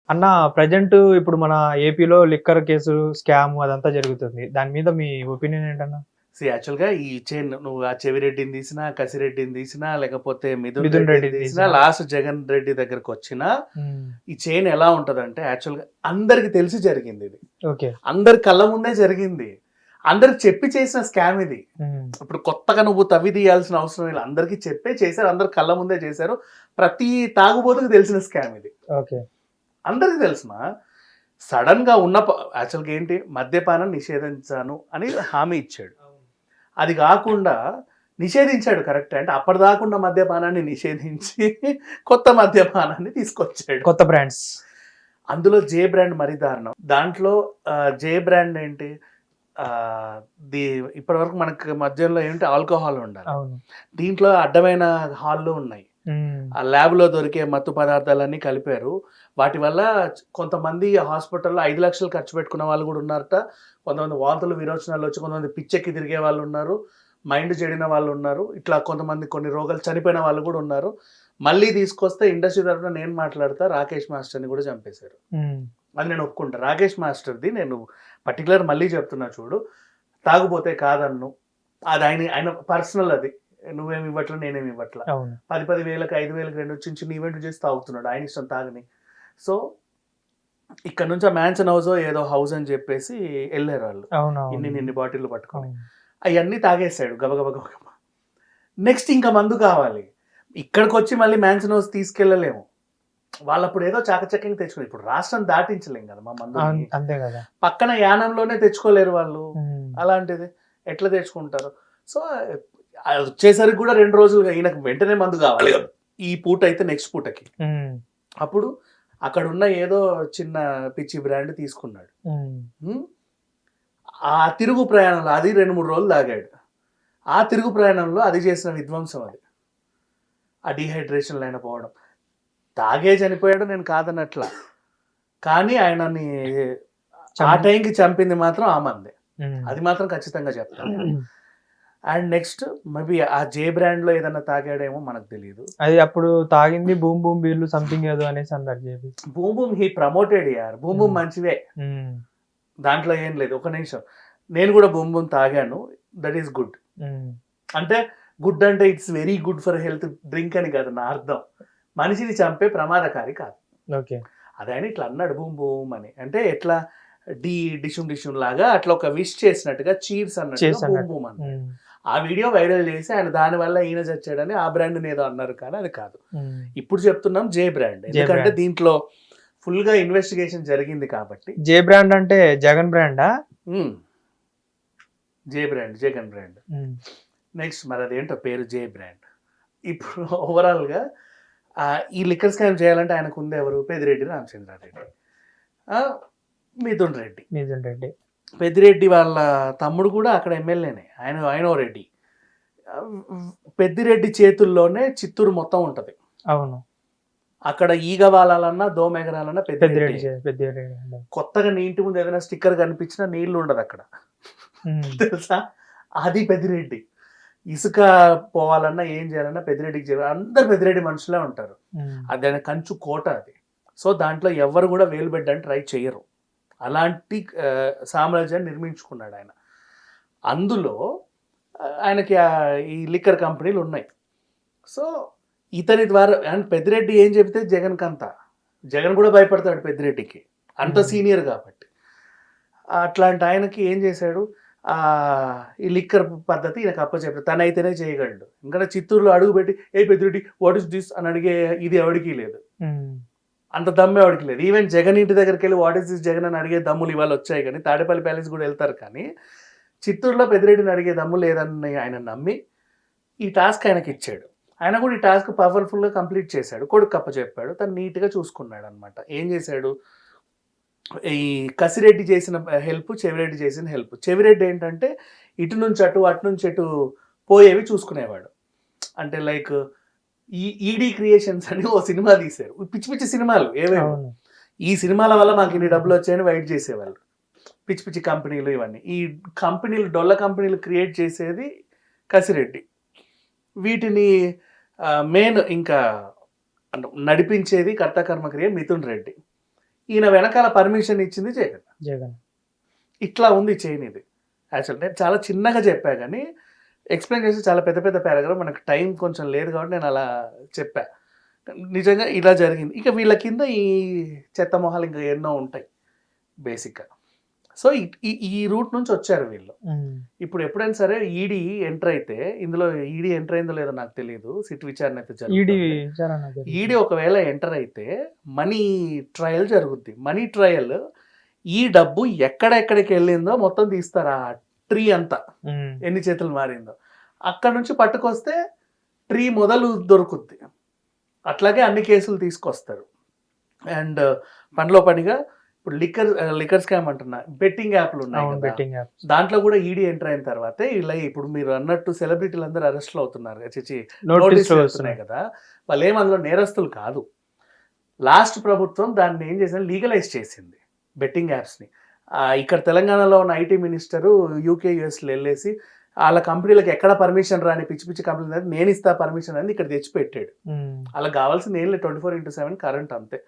అన్న ప్రెజెంట్ ఇప్పుడు మన ఏపీలో లిక్కర్ కేసు, స్కామ్ అదంతా జరుగుతుంది. దాని మీద మీ ఒపీనియన్ ఏంటన్న? యాక్చువల్‌గా ఈ చైన్ నువ్వు ఆ చెవిరెడ్డిని తీసినా, కసిరెడ్డిని తీసినా, లేకపోతే మిథున్ మిథున్ రెడ్డిని రెడ్డిని తీసినా, తీసినా. లాస్ట్ జగన్ రెడ్డి దగ్గరకొచ్చినా హ్మ్. ఈ చైన్ ఎలా ఉంటదంటే యాక్చువల్‌గా అందరికి తెలిసి జరిగిందిది. ఓకే. అందరి కళ్ళ ముందే జరిగింది. అందరికి చెప్పి చేసిన స్కామ్ ఇది. హ్మ్. ఇప్పుడు కొత్తగా నువ్వు తవ్వి తీయాల్సిన అవసరం లేదు. అందరికి చెప్పే చేశారు. అందరు కళ్ళ ముందే చేశారు. ప్రతి తాగుబోతుకి తెలిసిన స్కామ్ ఇది. ఓకే. అందరికి తెలుసుమా. సడన్‌గా ఉన్న యాక్చువల్‌గా ఏంటి మద్యపానం నిషేధించాను అని హామీ ఇచ్చాడు. అది కాకుండా నిషేధించాడు కరెక్టే. అంటే అప్పటిదాకా ఉన్న మద్యపానాన్ని నిషేధించి కొత్త మద్యపానాన్ని తీసుకొచ్చాడు. కొత్త బ్రాండ్స్. అందులో జే బ్రాండ్ మరీ దారుణం. దాంట్లో జే బ్రాండ్ ఏంటి ఆహ్, ది ఇప్పటివరకు మనకు మద్యంలో ఏంటి ఆల్కహాల్ ఉండాలి. అవును. దీంట్లో అడ్డమైన హాల్లు ఉన్నాయి. హ్మ్. ఆ ల్యాబ్‌లో దొరికే మత్తు పదార్థాలన్నీ కలిపారు. వాటి వల్ల కొంతమంది హాస్పిటల్‌లో 5,00,000 ఖర్చు పెట్టుకున్న వాళ్ళు గూడా ఉన్నారట. కొంతమంది వాంతులు, విరోచనాలొచ్చి కొంతమంది పిచ్చెక్కి తిరిగే వాళ్ళున్నారు. మైండ్ చెడిన వాళ్ళున్నారు. ఇట్లా కొంతమంది కొన్ని రోగాలు చనిపోయిన వాళ్ళు గూడా ఉన్నారు. మళ్ళీ తీసుకొస్తే ఇండస్ట్రీ తరపున నేను మాట్లాడతా రాకేష్ మాస్టర్‌ని గూడా చంపేశారు. హ్మ్. అది నేను ఒప్పుకుంటా. రాకేష్ మాస్టర్‌ది నేను పర్టిక్యులర్ మళ్ళీ చెప్తున్నా చూడు. తాగుబోతే కాదన్ను. అది ఆయన పర్సనల్ అది. నువ్వేమి ఇవ్వట్ల, నేనేమి ఇవ్వట్ల. అవును. 10,000, 5,000 2 చిన్న చిన్న ఈవెంట్లు చేసి తాగుతున్నాడు. ఆయన ఇష్టం తాగని. సో, ఇక్కడ నుంచి ఆ మ్యాన్షన్ హౌసో ఏదో హౌస్ అని చెప్పేసి ఎళ్లారు ఆళ్ళు. అవునవును. ఇన్ని బాటిల్లు పట్టుకొని. అవును. అయన్నీ తాగేసాడు గబగబా గబగబా. నెక్స్ట్ ఇంకా మందు కావాలి. ఇక్కడికొచ్చి మళ్ళీ మ్యాన్షన్ హౌస్ తీసుకెళ్ళలేము. వాళ్ళప్పుడు ఏదో చాకచక్యంగా తెచ్చుకున్నారు. ఇప్పుడు రాష్ట్రం దాటించలేం కదా! మా మందుని. అంతే గదా! పక్కన యానంలోనే తెచ్చుకోలేరు వాళ్ళు. హ్మ్. అలాంటిది ఎట్లా తెచ్చుకుంటారు? సో, వచ్చేసరికి కూడా 2 రోజులుగా ఈయనకు వెంటనే మందు కావాలి కదా! ఈ పూట అయితే నెక్స్ట్ పూటకి. హ్మ్. అప్పుడు అక్కడున్న ఏదో చిన్న పిచ్చి బ్రాండ్ తీసుకున్నాడు. హ్మ్. హ్మ్. ఆ తిరుగు ప్రయాణంలో అది 2, 3 రోజులు తాగాడు. ఆ తిరుగు ప్రయాణంలో అది చేసిన విధ్వంసం అది. ఆ డీహైడ్రేషన్‌లో ఆయన పోవడం. తాగే చనిపోయాడు నేను కాదనట్లా. కానీ ఆయనని ఆ టైంకి చంపింది మాత్రం ఆ మందే. హ్మ్. అది మాత్రం ఖచ్చితంగా చెప్తాను నేను. అండ్ నెక్స్ట్ మేబీ ఆ జే బ్రాండ్‌లో ఏదన్నా తాగాడేమో మనకు తెలీదు. అది అప్పుడు తాగింది బూమ్ బూమ్ బీర్లు సంథింగ్ ఏదో అనేసి అన్నారు JB. Boom boom he promoted యార్. బూమ్ బూమ్ మంచివే. హ్మ్. దాంట్లో ఏం లేదు. ఒక నిమిషం. నేను కూడా బూమ్ బూమ్ తాగాను. That is good. హ్మ్. అంటే గుడ్ అంటే it's very good for health drink అని కాదు నా అర్థం. మనిషిని చంపే ప్రమాదకారి కాదు. ఓకే. అదాయన ఇట్లా అన్నాడు బూమ్ బూమ్ అని. అంటే ఎట్లా డిషుమ్ డిషుమ్ లాగా అట్లా ఒక విష్ చేసినట్టుగా చీర్స్ అన్నట్టుగా బూమ్ బూమ్ అన్నాడు. హ్మ్. ఆ వీడియో వైరల్ చేసి ఆయన దానివల్ల ఈయన చచ్చాడని ఆ బ్రాండ్‌ని ఏదో అన్నారు కానీ అది కాదు. హ్మ్. ఇప్పుడు చెప్తున్నాం జే బ్రాండ్. ఎందుకంటే దీంట్లో ఫుల్‌గా ఇన్వెస్టిగేషన్ జరిగింది కాబట్టి. జే బ్రాండ్ అంటే జగన్ బ్రాండా? హ్మ్. జే బ్రాండ్, జగన్ బ్రాండ్. హ్మ్. నెక్స్ట్ మరి అదేంటో పేరు జే బ్రాండ్. ఇప్పుడు ఓవరాల్‌గా ఈ లిక్కర్ స్కామ్ చేయాలంటే ఆయనకుంది ఎవరు? పెద్దిరెడ్డి రామచంద్రారెడ్డి. మిథున్ రెడ్డి. మిథున్ రెడ్డి. పెద్దిరెడ్డి వాళ్ళ తమ్ముడు కూడా అక్కడ ఎమ్మెల్యేనే. ఆయనో రెడ్డి. పెద్దిరెడ్డి చేతుల్లోనే చిత్తూరు మొత్తం ఉంటది. అవును. అక్కడ ఈగ వాలాలన్నా, దోమ ఎగరాలన్నా పెద్దిరెడ్డి. పెద్దిరెడ్డి. కొత్తగా నీ ఇంటి ముందు ఏదైనా స్టిక్కర్ కనిపించినా నీళ్లు ఉండదక్కడ. తెలుసా? అది పెద్దిరెడ్డి. ఇసుక పోవాలన్నా, ఏం చేయాలన్నా పెద్దిరెడ్డికి చేయాలి. అందరూ పెద్దిరెడ్డి మనుషులే ఉంటారు. అది ఆయన కంచు కోట అది. సో, దాంట్లో ఎవ్వరు కూడా వేలు పెట్టడానికి ట్రై చెయ్యరు. అలాంటి సామ్రాజ్యాన్ని నిర్మించుకున్నాడు ఆయన. అందులో ఆయనకి ఈ లిక్కర్ కంపెనీలు ఉన్నాయి. సో, ఇతని ద్వారా అండ్ పెద్దిరెడ్డి ఏం చెబితే జగన్‌కంతా. జగన్ కూడా భయపడతాడు పెద్దిరెడ్డికి. అంత సీనియర్ కాబట్టి. అట్లాంటి ఆయనకి ఏం చేశాడు ఈ లిక్కర్ పద్ధతి ఈయనకు అప్పచెప్పాడు. తనైతేనే చేయగలడు. ఎందుకంటే చిత్తూరులో అడుగుపెట్టి పెద్దిరెడ్డి వాట్ ఈస్ దిస్ అని అడిగే ఇది ఎవడికి లేదు. అంత దమ్ము ఎవడికి లేదు. ఈవెన్ జగన్ ఇంటి దగ్గరికెళ్ళి వాట్ ఈస్ దిస్ జగన్ అని అడిగే దమ్ములు ఇవాళ వచ్చాయి కానీ తాడేపల్లి ప్యాలెస్ కూడా వెళ్తారు కానీ చిత్తూరులో పెద్దిరెడ్డిని అడిగే దమ్ము లేదని ఆయన నమ్మి ఈ టాస్క్ ఆయనకి ఇచ్చాడు. ఆయన కూడా ఈ టాస్క్ పవర్ఫుల్‌గా కంప్లీట్ చేశాడు. కొడుకు అప్పచెప్పాడు. తను నీట్‌గా చూసుకున్నాడు అనమాట. ఏం చేశాడు ఈ కసిరెడ్డి చేసిన హెల్ప్, చెవిరెడ్డి చేసిన హెల్ప్. చెవిరెడ్డి ఏంటంటే ఇటు నుంచి అటు, అటు నుంచి ఇటు పోయేవి చూసుకునేవాడు. అంటే లైక్ ఈడీ క్రియేషన్స్ అని ఓ సినిమా తీశారు. పిచ్చి పిచ్చి సినిమాలు ఏవేవో. ఈ సినిమాల వల్ల మాకు ఇన్ని డబ్బులు వచ్చాయని వెయిట్ చేసేవాళ్ళు. పిచ్చి పిచ్చి కంపెనీలు ఇవన్నీ. ఈ కంపెనీలు డొల్ల కంపెనీలు క్రియేట్ చేసేది కసిరెడ్డి. వీటిని మెయిన్ ఇంకా నడిపించేది కర్త కర్మక్రియ మిథున్ రెడ్డి. ఈయన వెనకాల పర్మిషన్ ఇచ్చింది జగన్. జగన్. ఇట్లా ఉంది చైన్ ఇది. యాక్చువల్ నేను చాలా చిన్నగా చెప్పా కానీ ఎక్స్ప్లెయిన్ చేసి చాలా పెద్ద పెద్ద పారాగ్రాఫ్, మనకు టైం కొంచెం లేదు కాబట్టి నేను అలా చెప్పా. నిజంగా ఇలా జరిగింది. ఇక వీళ్ళ కింద ఈ చెత్త మొహాలు ఇంకా ఎన్నో ఉంటాయి బేసిక్గా. సో ఈ రూట్ నుంచి వచ్చారు వీళ్ళు. ఇప్పుడు ఎప్పుడైనా సరే ఈడీ ఎంటర్ అయితే, ఇందులో ఈడీ ఎంటర్ అయిందో లేదో నాకు తెలియదు, సిట్ విచారణ అయితే జరుగుతుంది. ఈడీ ఒకవేళ ఎంటర్ అయితే మనీ ట్రయల్ జరుగుద్ది. మనీ ట్రయల్ ఈ డబ్బు ఎక్కడెక్కడికి వెళ్ళిందో మొత్తం తీస్తారు. ఆ ట్రీ అంతా ఎన్ని చేతులు మారిందో అక్కడ నుంచి పట్టుకొస్తే ట్రీ మొదలు దొరుకుద్ది. అట్లాగే అన్ని కేసులు తీసుకొస్తారు. అండ్ పనిలో పనిగా ఇప్పుడు లిక్కర్ స్కామ్ అంటున్నా, బెట్టింగ్ యాప్లు ఉన్నాయి కదా, దాంట్లో కూడా ఈడీ ఎంటర్ అయిన తర్వాతే ఇలా ఇప్పుడు మీరు అన్నట్టు సెలబ్రిటీలు అందరూ అరెస్ట్లు అవుతున్నారు, నోటీసులు వస్తున్నాయి కదా. వాళ్ళు ఏం అందులో నేరస్తులు కాదు. లాస్ట్ ప్రభుత్వం దాన్ని ఏం చేసింది, లీగలైజ్ చేసింది బెట్టింగ్ యాప్స్ని. ఇక్కడ తెలంగాణలో ఉన్న ఐటీ మినిస్టరు యూకే యూఎస్లో వెళ్ళేసి వాళ్ళ కంపెనీలకు ఎక్కడ పర్మిషన్ రాని పిచ్చి పిచ్చి కంపెనీ నేను ఇస్తా పర్మిషన్ అనేది ఇక్కడ తెచ్చిపెట్టాడు. అలా కావాల్సింది ఏం లేదు, 24/7 కరెంట్ అంతే.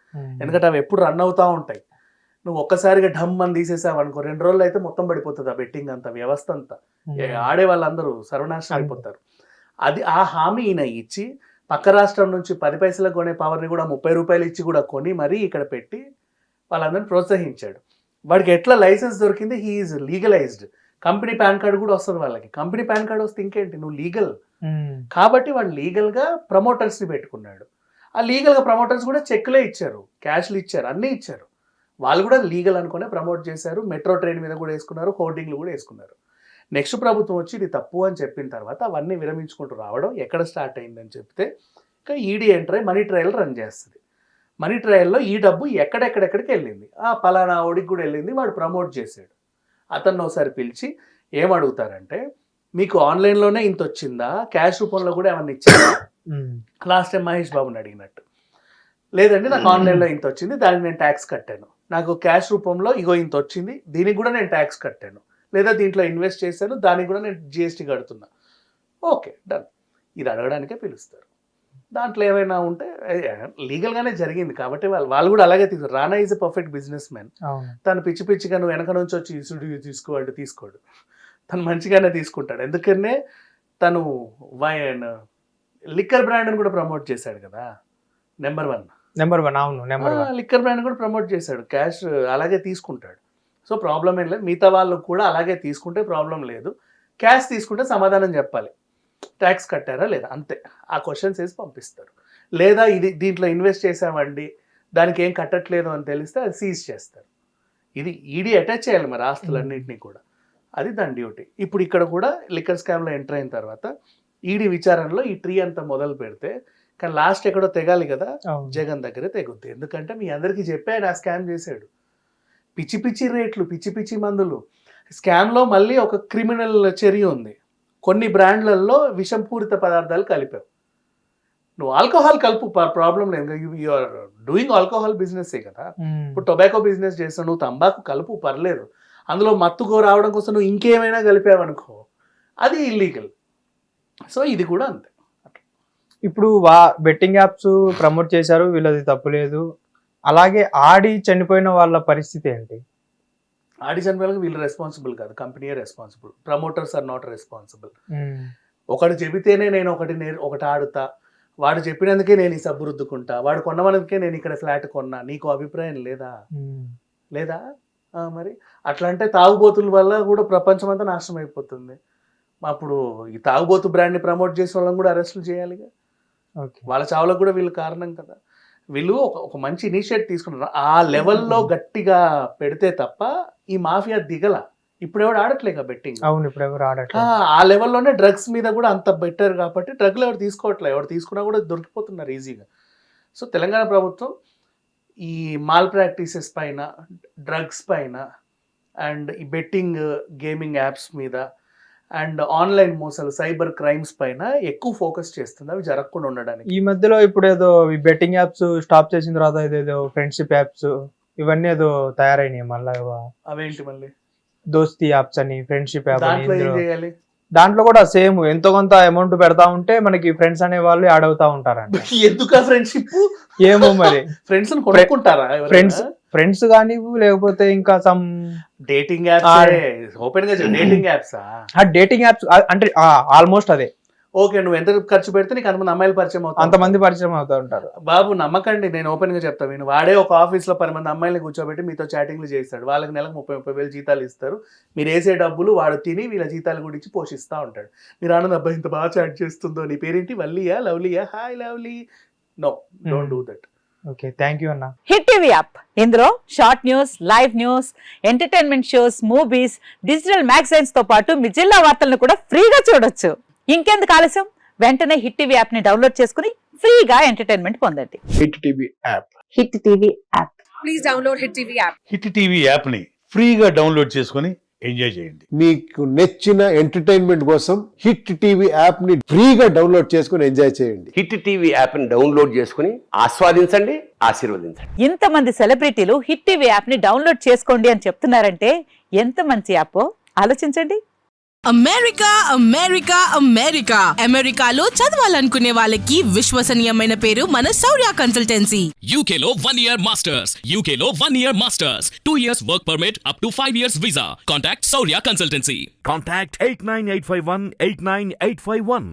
ఎందుకంటే అవి ఎప్పుడు రన్ అవుతూ ఉంటాయి. నువ్వు ఒక్కసారిగా ఢమ్ అని తీసేసావు అనుకో, 2 రోజులు అయితే మొత్తం పడిపోతుంది ఆ బెట్టింగ్ అంతా, వ్యవస్థ అంతా. ఆడే వాళ్ళందరూ సర్వనాశనం అయిపోతారు. అది ఆ హామీ ఈయన ఇచ్చి పక్క రాష్ట్రం నుంచి 10 పైసలకు కొనే పవర్ని కూడా 30 రూపాయలు ఇచ్చి కూడా కొని మరీ ఇక్కడ పెట్టి వాళ్ళందరినీ ప్రోత్సహించాడు. వాడికి ఎట్లా లైసెన్స్ దొరికింది, he is legalized. Company pan card కూడా వస్తుంది వాళ్ళకి. కంపెనీ పాన్ కార్డు వస్తే ఇంకేంటి, నువ్వు లీగల్ కాబట్టి వాడు లీగల్గా ప్రమోటర్స్ని పెట్టుకున్నాడు. ఆ లీగల్గా ప్రమోటర్స్ కూడా చెక్లే ఇచ్చారు, క్యాష్లు ఇచ్చారు, అన్నీ ఇచ్చారు. వాళ్ళు కూడా లీగల్ అనుకునే ప్రమోట్ చేశారు. మెట్రో ట్రైన్ మీద కూడా వేసుకున్నారు, హోర్డింగ్లు కూడా వేసుకున్నారు. నెక్స్ట్ ప్రభుత్వం వచ్చి ఇది తప్పు అని చెప్పిన తర్వాత అవన్నీ విరమించుకుంటూ రావడం ఎక్కడ స్టార్ట్ అయిందని చెప్తే ఇంకా ఈడీ ఎంటర్ అయ్యి మనీ ట్రయల్ రన్ చేస్తుంది. మనీ ట్రయల్లో ఈ డబ్బు ఎక్కడెక్కడికి వెళ్ళింది, పలానా ఓడికి కూడా వెళ్ళింది, వాడు ప్రమోట్ చేశాడు. అతన్ని ఒకసారి పిలిచి ఏమడుగుతారంటే, మీకు ఆన్లైన్లోనే ఇంత వచ్చిందా, క్యాష్ రూపంలో కూడా ఏమన్నా ఇచ్చిందా? లాస్ట్ టైం మహేష్ బాబుని అడిగినట్టు, లేదండి నాకు ఆన్లైన్లో ఇంత వచ్చింది, దానికి నేను ట్యాక్స్ కట్టాను. నాకు క్యాష్ రూపంలో ఇగో ఇంత వచ్చింది, దీనికి కూడా నేను ట్యాక్స్ కట్టాను. లేదా దీంట్లో ఇన్వెస్ట్ చేశాను, దానికి కూడా నేను జిఎస్టీ కడుతున్నా. Okay done. ఇది అడగడానికే పిలుస్తారు. దాంట్లో ఏమైనా ఉంటే లీగల్గానే జరిగింది కాబట్టి వాళ్ళు కూడా అలాగే తీసుకు. రానా is a perfect business man. తను పిచ్చి పిచ్చిగా నువ్వు వెనక నుంచి వచ్చి ఇసుడు తీసుకోడు, తను మంచిగానే తీసుకుంటాడు. ఎందుకనే తను లిక్కర్ బ్రాండ్ని కూడా ప్రమోట్ చేశాడు కదా, నెంబర్ వన్. అవును, లిక్కర్ బ్రాండ్ కూడా ప్రమోట్ చేశాడు. క్యాష్ అలాగే తీసుకుంటాడు. సో ప్రాబ్లం ఏం లేదు. మిగతా వాళ్ళు కూడా అలాగే తీసుకుంటే ప్రాబ్లం లేదు. క్యాష్ తీసుకుంటే సమాధానం చెప్పాలి, ట్యాక్స్ కట్టారా లేదా, అంతే. ఆ క్వశ్చన్స్ వేసి పంపిస్తారు. లేదా ఇది దీంట్లో ఇన్వెస్ట్ చేసామండి, దానికి ఏం కట్టట్లేదు అని తెలిస్తే అది సీజ్ చేస్తారు. ఇది ఈడీ అటాచ్ చేయాలి మరి ఆస్తులన్నింటినీ కూడా, అది దాని డ్యూటీ. ఇప్పుడు ఇక్కడ కూడా లిక్కర్ స్కామ్లో ఎంటర్ అయిన తర్వాత ఈడీ విచారణలో ఈ ట్రీ అంతా మొదలు పెడితే, కానీ లాస్ట్ ఎక్కడో తెగాలి కదా, జగన్ దగ్గరే తెగుద్ది. ఎందుకంటే మీ అందరికీ చెప్పి ఆయన స్కామ్ చేశాడు. పిచ్చి పిచ్చి రేట్లు, పిచ్చి పిచ్చి మందులు. స్కామ్లో మళ్ళీ ఒక క్రిమినల్ చర్య ఉంది. కొన్ని బ్రాండ్లలో విషంపూరిత పదార్థాలు కలిపావు. నువ్వు ఆల్కహాల్ కలుపు, ప్రాబ్లం లేదు, యు ఆర్ డూయింగ్ ఆల్కహాల్ బిజినెస్సే కదా. ఇప్పుడు టొబాకో బిజినెస్ చేస్తావు, నువ్వు తంబాకు కలుపు పర్లేదు, అందులో మత్తుకో రావడం కోసం నువ్వు ఇంకేమైనా కలిపావనుకో అది ఇల్లీగల్. సో ఇది కూడా అంతే. ఇప్పుడు బెట్టింగ్ యాప్స్ ప్రమోట్ చేశారు, వీళ్ళది తప్పులేదు. అలాగే ఆడి చనిపోయిన వాళ్ళ పరిస్థితి ఏంటి? ఆడి చనిపోయిన వీళ్ళు రెస్పాన్సిబుల్ కాదు, కంపెనీయే responsible. Promoters are not responsible. ఒకటి చెబితేనే నేను ఒకటి ఆడుతా, వాడు చెప్పినందుకే నేను ఈ సబ్బు రుద్దుకుంటా, వాడు కొన్నమనందుకే నేను ఇక్కడ ఫ్లాట్ కొన్నా, నీకు అభిప్రాయం లేదా? మరి అట్లా అంటే తాగుబోతుల వల్ల కూడా ప్రపంచం అంతా నాశనం అయిపోతుంది. అప్పుడు ఈ తాగుబోతు బ్రాండ్ని ప్రమోట్ చేసిన వాళ్ళని కూడా అరెస్టులు చేయాలిగా. వాళ్ళ చావులకు కూడా వీళ్ళు కారణం కదా. వీళ్ళు ఒక మంచి ఇనిషియేటివ్ తీసుకున్నారు. ఆ లెవెల్లో గట్టిగా పెడితే తప్ప ఈ మాఫియా దిగల. ఇప్పుడు ఎవరు ఆడట్లేక బెట్టింగ్. అవును, ఇప్పుడు ఎవరు ఆడట్లేదు. ఆ లెవెల్లోనే డ్రగ్స్ మీద కూడా అంత బెటర్ కాబట్టి డ్రగ్లు ఎవరు తీసుకోవట్లేదు. ఎవరు తీసుకున్నా కూడా దొరికిపోతున్నారు ఈజీగా. సో తెలంగాణ ప్రభుత్వం ఈ మాల్ ప్రాక్టీసెస్ పైన, డ్రగ్స్ పైన, అండ్ ఈ బెట్టింగ్ గేమింగ్ యాప్స్ మీద, అండ్ ఆన్లైన్ మోసాలు, సైబర్ క్రైమ్స్ పైన ఎక్కువ ఫోకస్ చేస్తుంది, అవి జరగకుండా ఉండడానికి. ఈ మధ్యలో ఇప్పుడు ఏదో ఈ బెట్టింగ్ యాప్స్ స్టాప్ చేసిన తర్వాత ఏదో ఫ్రెండ్షిప్ యాప్స్ ఇవన్నీ ఏదో తయారైనాయి మళ్ళీ. అవేంటి మళ్ళీ? దోస్తి యాప్స్ అని, ఫ్రెండ్షిప్ యాప్ దాంట్లో ఏం చేయాలి? దాంట్లో కూడా సేమ్ ఎంతో కొంత అమౌంట్ పెడతా ఉంటే మనకి ఫ్రెండ్స్ అనే వాళ్ళు యాడ్ అవుతా ఉంటారంట. ఎందుకు ఫ్రెండ్షిప్? ఏమో మరి ఫ్రెండ్స్ కొనుక్కుంటారా? ఫ్రెండ్స్ కానీ లేకపోతే ఇంకా సమ్ డేటింగ్ యాప్స్ ఓపెన్ గా డేటింగ్ యాప్సా? డేటింగ్ యాప్స్ అంటే ఆల్మోస్ట్ అదే. ఓకే, నువ్వు ఎంత ఖర్చు పెడితే నీకు అంతమంది అమ్మాయిలు పరిచయం అవుతారు, అంతమంది పరిచయం అవుతూ ఉంటారు. బాబు నమ్మకండి, నేను ఓపెన్ గా చెప్తాను. నేను వాడే ఒక ఆఫీస్ లో 10 మంది అమ్మాయిలు కూర్చోబెట్టి మీతో చాటింగ్లు చేస్తాడు. వాళ్ళకి నెలకు 30,000 జీతాలు ఇస్తారు. మీరు వేసే డబ్బులు వాడు తిని వీళ్ళ జీతాలు కూడా ఇచ్చి పోషిస్తూ ఉంటాడు. మీరు ఆనంద అబ్బాయి ఇంత బాగా చాట్ చేస్తుందో, నీ పేరేంటి, వల్లియా, లవ్లీయా, hi lovely. No, don't do that. Okay, thank you అన్న. హిట్ టీవీ యాప్, ఇందులో short news, live news, entertainment shows, movies, digital magazines తో పాటు మీ జిల్లా వార్తలను కూడా ఫ్రీగా చూడొచ్చు. ఇంకెందుకు ఆలస్యం, వెంటనే హిట్ టీవీ యాప్ ని డౌన్లోడ్ చేసుకుని ఫ్రీగా ఎంటర్టైన్మెంట్ పొందండి. Hit TV app. Hit TV app. Please download hit TV app. Hit TV యాప్ని ఫ్రీగా డౌన్లోడ్ చేసుకొని ఎంజాయ్ చేయండి. మీకు నచ్చిన ఎంటర్టైన్మెంట్ కోసం హిట్ టీవీ యాప్ ని ఫ్రీగా డౌన్లోడ్ చేసుకుని ఎంజాయ్ చేయండి. హిట్ టీవీ యాప్ని డౌన్లోడ్ చేసుకుని ఆస్వాదించండి, ఆశీర్వదించండి. ఇంతమంది సెలబ్రిటీలు హిట్ టీవీ యాప్ ని డౌన్లోడ్ చేసుకోండి అని చెప్తున్నారంటే ఎంత మంచి యాప్ ఆలోచించండి. అమెరికా అమెరికా అమెరికా అమెరికాలో చదవాలనుకునే వాళ్ళకి విశ్వసనీయమైన పేరు మన శౌర్య కన్సల్టెన్సీ. UK లో 1 year masters. UK లో 1 year masters. 2 years work permit up to 5 years visa. Contact Saurya Consultancy. Contact 89851 89851.